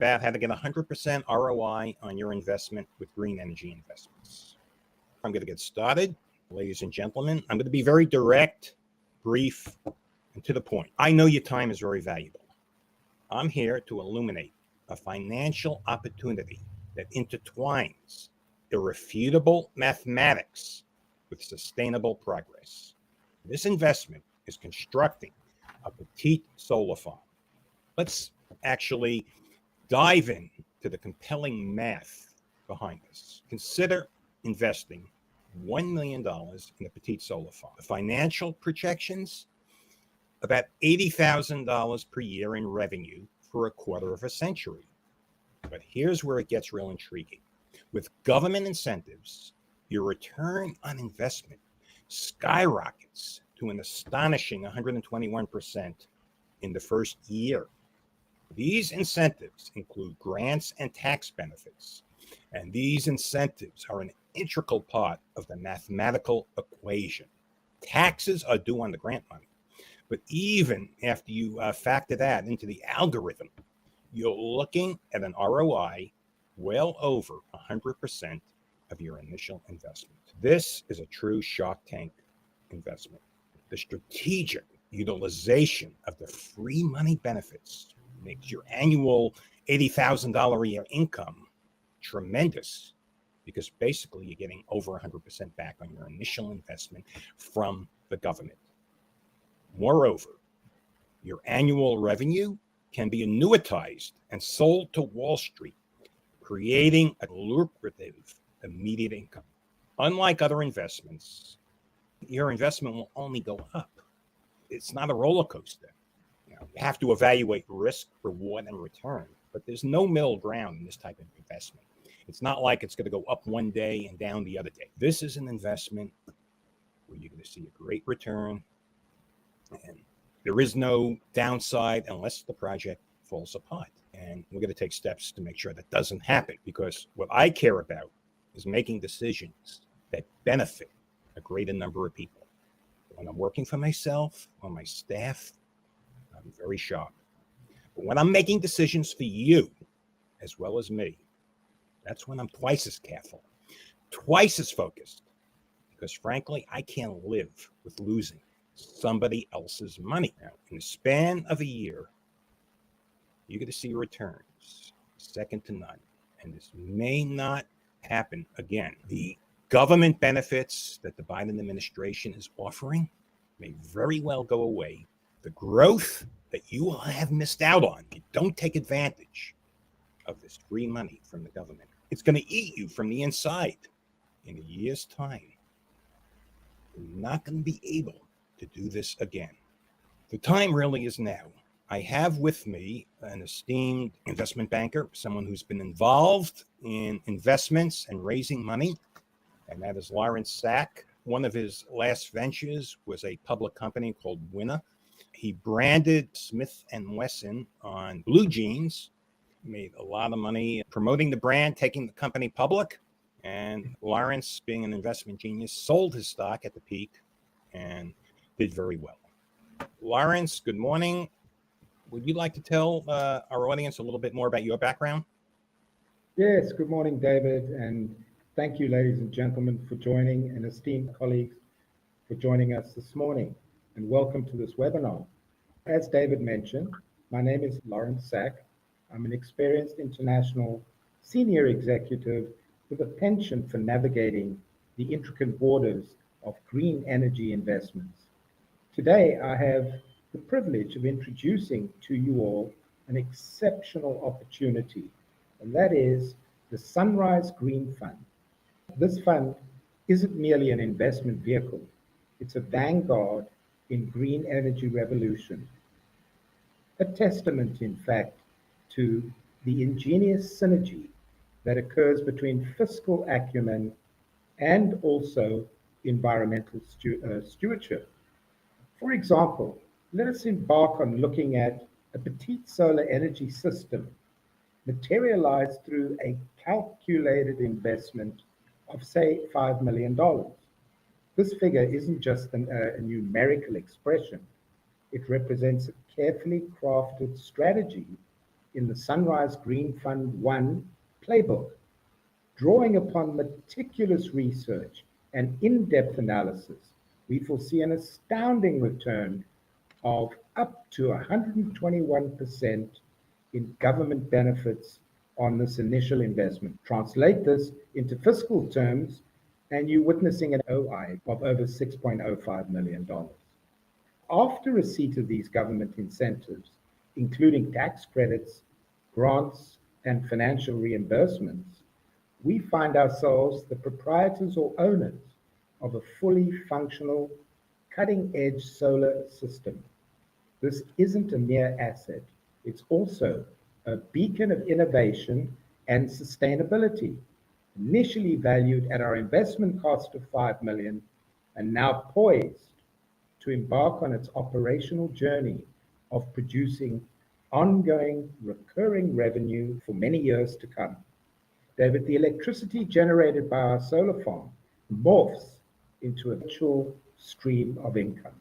about how to get 100% ROI on your investment with green energy investments. I'm going to get started. Ladies and gentlemen, I'm going to be very direct, brief, and to the point. I know your time is very valuable. I'm here to illuminate a financial opportunity that intertwines irrefutable mathematics with sustainable progress. This investment is constructing a petite solar farm. Let's actually dive in to the compelling math behind this. Consider investing $1 million in a petite solar farm. The financial projections, about $80,000 per year in revenue for a quarter of a century. But here's where it gets real intriguing. With government incentives, your return on investment skyrockets to an astonishing 121% in the first year. These incentives include grants and tax benefits, and these incentives are an integral part of the mathematical equation. Taxes are due on the grant money, but even after you factor that into the algorithm, you're looking at an ROI well over 100% of your initial investment. This is a true Shark Tank investment. The strategic utilization of the free money benefits makes your annual $80,000 a year income tremendous, because basically you're getting over 100% back on your initial investment from the government. Moreover, your annual revenue can be annuitized and sold to Wall Street, creating a lucrative immediate income. Unlike other investments, your investment will only go up. It's not a roller coaster. You have to evaluate risk, reward, and return, but there's no middle ground in this type of investment. It's not like it's going to go up one day and down the other day. This is an investment where you're going to see a great return, and there is no downside unless the project falls apart. And we're going to take steps to make sure that doesn't happen, because what I care about is making decisions that benefit a greater number of people. When I'm working for myself or my staff, I'm very sharp. But when I'm making decisions for you, as well as me, that's when I'm twice as careful, twice as focused, because frankly, I can't live with losing somebody else's money. Now, in the span of a year, you're going to see returns second to none, and this may not happen again. The government benefits that the Biden administration is offering may very well go away. The growth that you will have missed out on if you don't take advantage of this free money from the government, it's going to eat you from the inside. In a year's time, you're not going to be able to do this again. The time really is now. I have with me an esteemed investment banker, someone who's been involved in investments and raising money, and that is Lawrence Sack. One of his last ventures was a public company called Winner. He branded Smith & Wesson on blue jeans, made a lot of money promoting the brand, taking the company public. And Lawrence, being an investment genius, sold his stock at the peak and did very well. Lawrence, good morning. Would you like to tell our audience a little bit more about your background? Yes, good morning, David, and thank you, ladies and gentlemen, for joining, and esteemed colleagues for joining us this morning, and welcome to this webinar. As David mentioned, my name is Lawrence Sack. I'm an experienced international senior executive with a penchant for navigating the intricate waters of green energy investments. Today, I have the privilege of introducing to you all an exceptional opportunity, and that is the Sunrise Green Fund. This fund isn't merely an investment vehicle, it's a vanguard in green energy revolution. A testament, in fact, to the ingenious synergy that occurs between fiscal acumen and also environmental stewardship. For example, let us embark on looking at a petite solar energy system materialized through a calculated investment of, say, $5 million. This figure isn't just a numerical expression. It represents a carefully crafted strategy in the Sunrise Green Fund 1 playbook. Drawing upon meticulous research and in-depth analysis, we foresee an astounding return of up to 121% in government benefits on this initial investment. Translate this into fiscal terms, and you're witnessing an ROI of over $6.05 million. After receipt of these government incentives, including tax credits, grants, and financial reimbursements, we find ourselves the proprietors or owners of a fully functional, cutting-edge solar system. This isn't a mere asset, it's also a beacon of innovation and sustainability, initially valued at our investment cost of $5 million and now poised to embark on its operational journey of producing ongoing recurring revenue for many years to come. David, the electricity generated by our solar farm morphs into a virtual stream of income.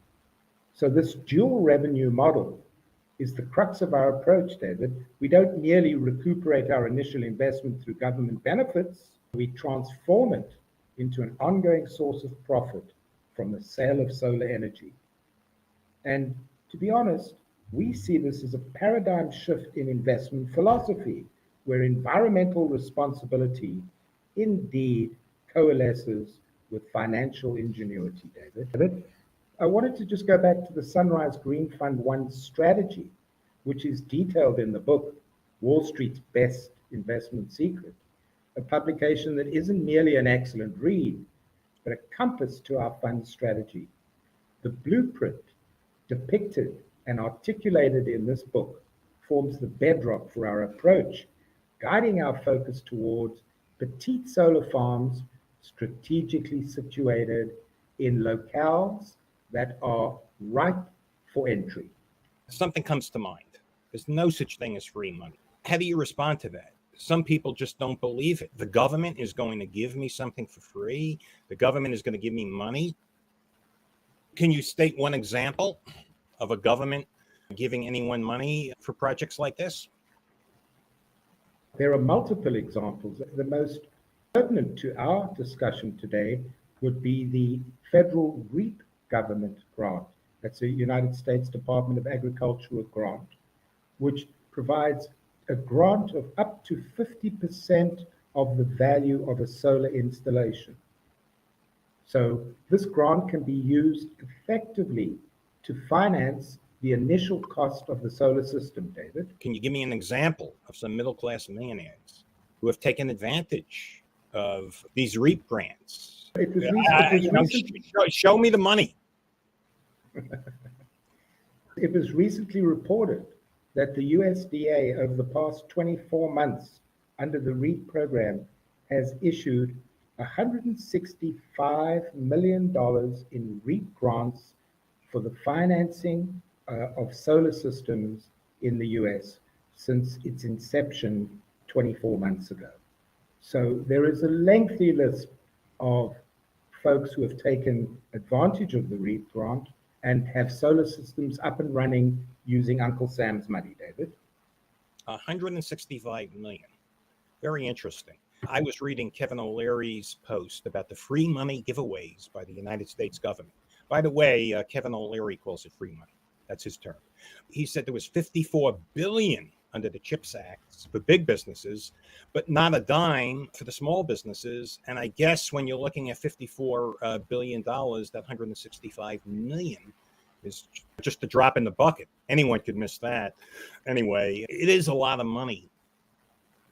So this dual revenue model is the crux of our approach, David. We don't merely recuperate our initial investment through government benefits, we transform it into an ongoing source of profit from the sale of solar energy. And to be honest, we see this as a paradigm shift in investment philosophy, where environmental responsibility indeed coalesces with financial ingenuity, David. I wanted to just go back to the Sunrise Green Fund 1 strategy, which is detailed in the book, Wall Street's Best Investment Secret, a publication that isn't merely an excellent read, but a compass to our fund strategy. The blueprint depicted and articulated in this book forms the bedrock for our approach, guiding our focus towards petite solar farms strategically situated in locales that are ripe for entry. Something comes to mind. There's no such thing as free money. How do you respond to that? Some people just don't believe it. The government is going to give me something for free. The government is going to give me money. Can you state one example of a government giving anyone money for projects like this? There are multiple examples. The most pertinent to our discussion today would be the federal REAP government grant. That's a United States Department of Agriculture grant, which provides a grant of up to 50% of the value of a solar installation. So this grant can be used effectively to finance the initial cost of the solar system, David. Can you give me an example of some middle-class millionaires who have taken advantage of these REAP grants? Show me the money. It was recently reported that the USDA over the past 24 months under the REAP program has issued $165 million in REAP grants for the financing of solar systems in the US since its inception 24 months ago. So there is a lengthy list of folks who have taken advantage of the REAP grant and have solar systems up and running using Uncle Sam's money, David. 165 million. Very interesting. I was reading Kevin O'Leary's post about the free money giveaways by the United States government. By the way, Kevin O'Leary calls it free money. That's his term. He said there was 54 billion under the CHIPS Act for big businesses, but not a dime for the small businesses. And I guess when you're looking at $54 billion, that 165 million is just a drop in the bucket. Anyone could miss that. Anyway, it is a lot of money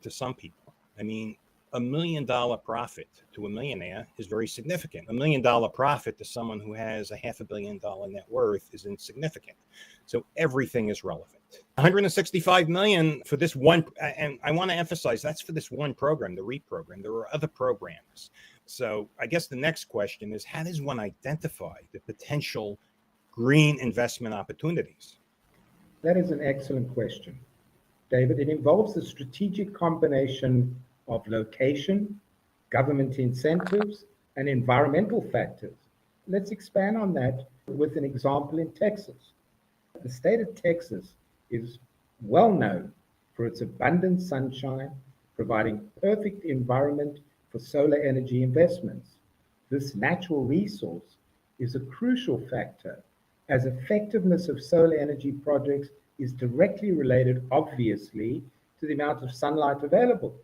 to some people. I mean, $1 million profit to a millionaire is very significant. $1 million profit to someone who has a $500 million net worth is insignificant. So everything is relevant. 165 million for this one, and I want to emphasize that's for this one program, the REAP program. There are other programs. So I guess the next question is, how does one identify the potential green investment opportunities? That is an excellent question, David. It involves a strategic combination of location, government incentives, and environmental factors. Let's expand on that with an example in Texas. The state of Texas is well known for its abundant sunshine, providing perfect environment for solar energy investments. This natural resource is a crucial factor as effectiveness of solar energy projects is directly related, obviously, to the amount of sunlight available.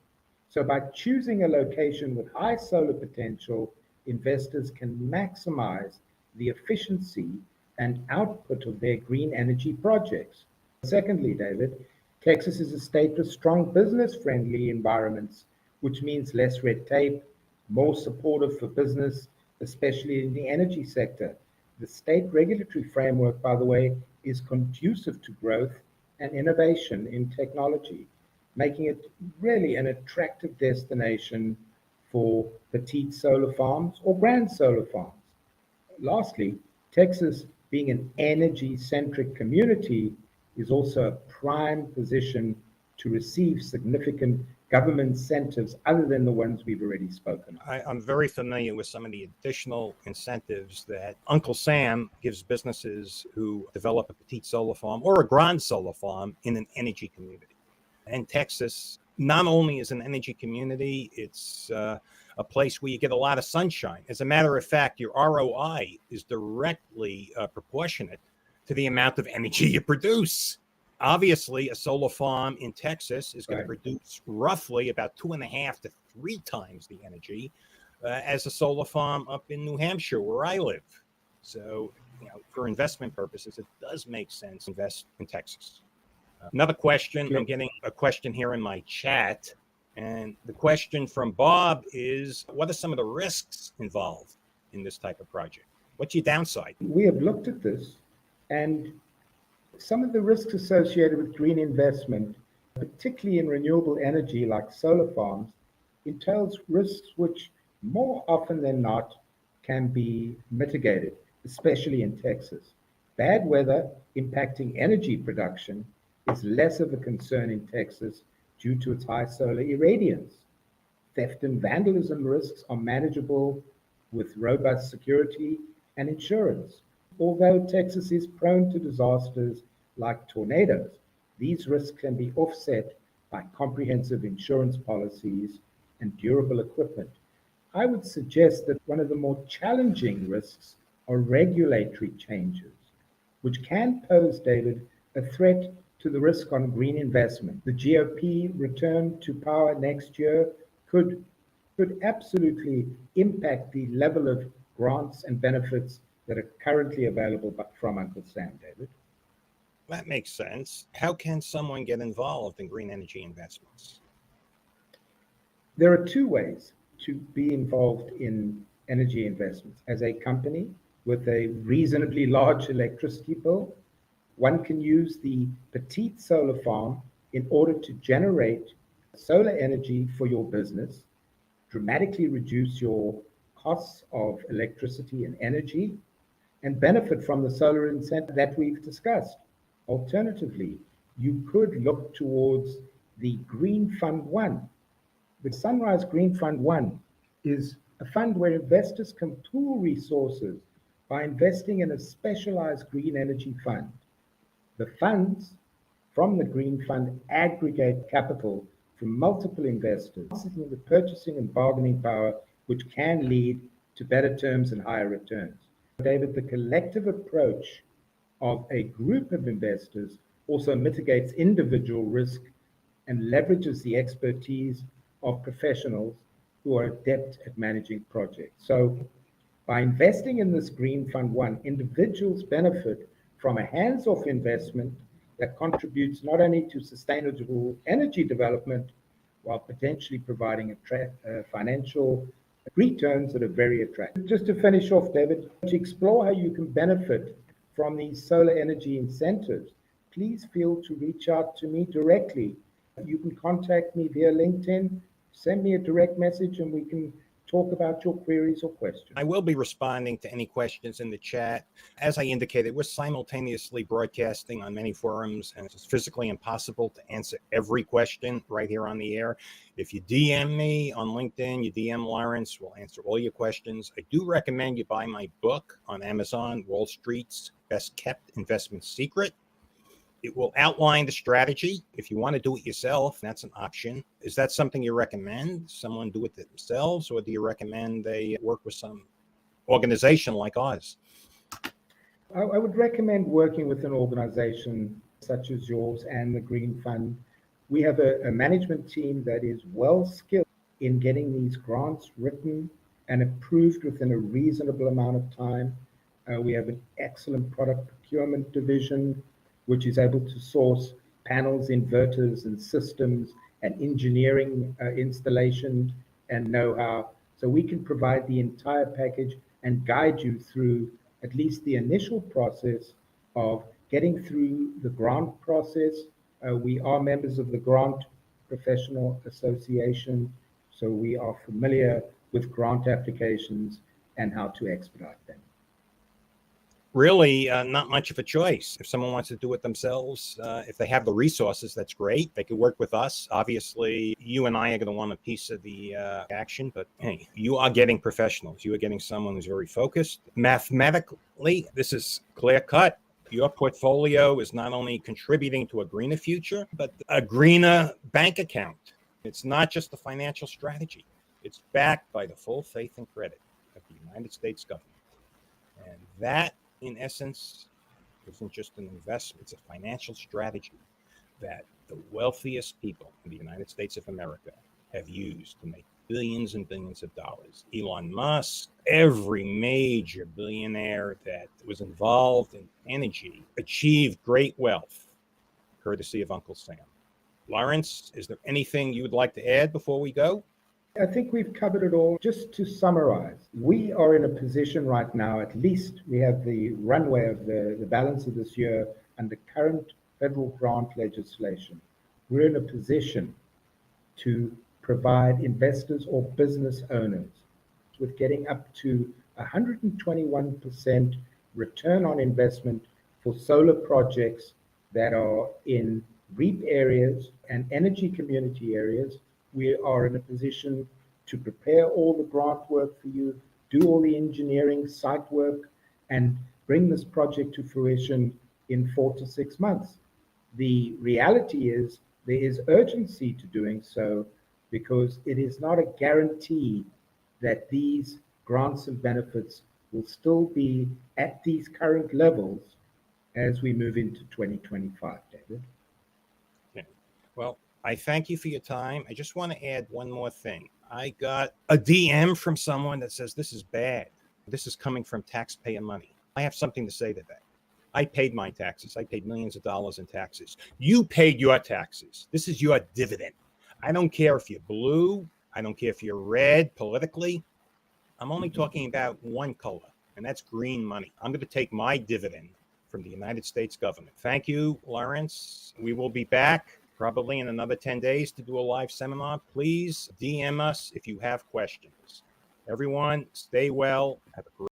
So by choosing a location with high solar potential, investors can maximize the efficiency and output of their green energy projects. Secondly, David, Texas is a state with strong business-friendly environments, which means less red tape, more supportive for business, especially in the energy sector. The state regulatory framework, by the way, is conducive to growth and innovation in technology, making it really an attractive destination for petite solar farms or grand solar farms. Lastly, Texas, being an energy-centric community, is also a prime position to receive significant government incentives other than the ones we've already spoken of. I'm very familiar with some of the additional incentives that Uncle Sam gives businesses who develop a petite solar farm or a grand solar farm in an energy community. And Texas not only is an energy community, it's a place where you get a lot of sunshine. As a matter of fact, your ROI is directly proportionate to the amount of energy you produce. Obviously, a solar farm in Texas is going to produce roughly about 2.5 to 3 times the energy as a solar farm up in New Hampshire, where I live. So, for investment purposes, it does make sense to invest in Texas. Another question, I'm getting a question here in my chat. And the question from Bob is, what are some of the risks involved in this type of project? What's your downside? We have looked at this, and some of the risks associated with green investment, particularly in renewable energy like solar farms, entails risks which more often than not can be mitigated, especially in Texas. Bad weather impacting energy production is less of a concern in Texas due to its high solar irradiance. Theft and vandalism risks are manageable with robust security and insurance. Although Texas is prone to disasters like tornadoes, these risks can be offset by comprehensive insurance policies and durable equipment. I would suggest that one of the more challenging risks are regulatory changes, which can pose, David, a threat to the risk on green investment. The GOP return to power next year could absolutely impact the level of grants and benefits that are currently available from Uncle Sam, David. That makes sense. How can someone get involved in green energy investments? There are 2 ways to be involved in energy investments. As a company with a reasonably large electricity bill, one can use the petite solar farm in order to generate solar energy for your business, dramatically reduce your costs of electricity and energy, and benefit from the solar incentive that we've discussed. Alternatively, you could look towards the Green Fund 1. The Sunrise Green Fund 1 is a fund where investors can pool resources by investing in a specialized green energy fund. The funds from the Green Fund aggregate capital from multiple investors, in the purchasing and bargaining power, which can lead to better terms and higher returns. David, the collective approach of a group of investors also mitigates individual risk and leverages the expertise of professionals who are adept at managing projects. So by investing in this Green Fund 1, individuals benefit from a hands-off investment that contributes not only to sustainable energy development, while potentially providing financial returns that are very attractive. Just to finish off, David, to explore how you can benefit from these solar energy incentives, please feel to reach out to me directly. You can contact me via LinkedIn, send me a direct message, and we can talk about your queries or questions. I will be responding to any questions in the chat. As I indicated, we're simultaneously broadcasting on many forums, and it's physically impossible to answer every question right here on the air. If you DM me on LinkedIn, you DM Lawrence, we'll answer all your questions. I do recommend you buy my book on Amazon, Wall Street's Best Kept Investment Secret. It will outline the strategy. If you want to do it yourself, that's an option. Is that something you recommend? Someone do it themselves, or do you recommend they work with some organization like ours? I would recommend working with an organization such as yours and the Green Fund. We have a management team that is well skilled in getting these grants written and approved within a reasonable amount of time. We have an excellent product procurement division, which is able to source panels, inverters, and systems and engineering installation and know-how. So we can provide the entire package and guide you through at least the initial process of getting through the grant process. We are members of the Grant Professional Association, so we are familiar with grant applications and how to expedite them. Really, not much of a choice. If someone wants to do it themselves, if they have the resources, that's great. They could work with us. Obviously, you and I are going to want a piece of the action, but hey, you are getting professionals. You are getting someone who's very focused. Mathematically, this is clear cut. Your portfolio is not only contributing to a greener future, but a greener bank account. It's not just the financial strategy. It's backed by the full faith and credit of the United States government. And that, in essence, isn't just an investment, it's a financial strategy that the wealthiest people in the United States of America have used to make billions and billions of dollars. Elon Musk, every major billionaire that was involved in energy achieved great wealth, courtesy of Uncle Sam. Lawrence, is there anything you would like to add before we go? I think we've covered it all. Just to summarize, we are in a position right now, at least we have the runway of the balance of this year under current federal grant legislation. We're in a position to provide investors or business owners with getting up to 121% return on investment for solar projects that are in REAP areas and energy community areas. We are in a position to prepare all the grant work for you, do all the engineering, site work, and bring this project to fruition in 4 to 6 months. The reality is there is urgency to doing so because it is not a guarantee that these grants and benefits will still be at these current levels as we move into 2025, David. Okay. Well, I thank you for your time. I just want to add one more thing. I got a DM from someone that says, this is bad. This is coming from taxpayer money. I have something to say to that. I paid my taxes. I paid millions of dollars in taxes. You paid your taxes. This is your dividend. I don't care if you're blue. I don't care if you're red politically. I'm only talking about one color, and that's green money. I'm going to take my dividend from the United States government. Thank you, Lawrence. We will be back probably in another 10 days to do a live seminar. Please DM us if you have questions. Everyone, stay well. Have a great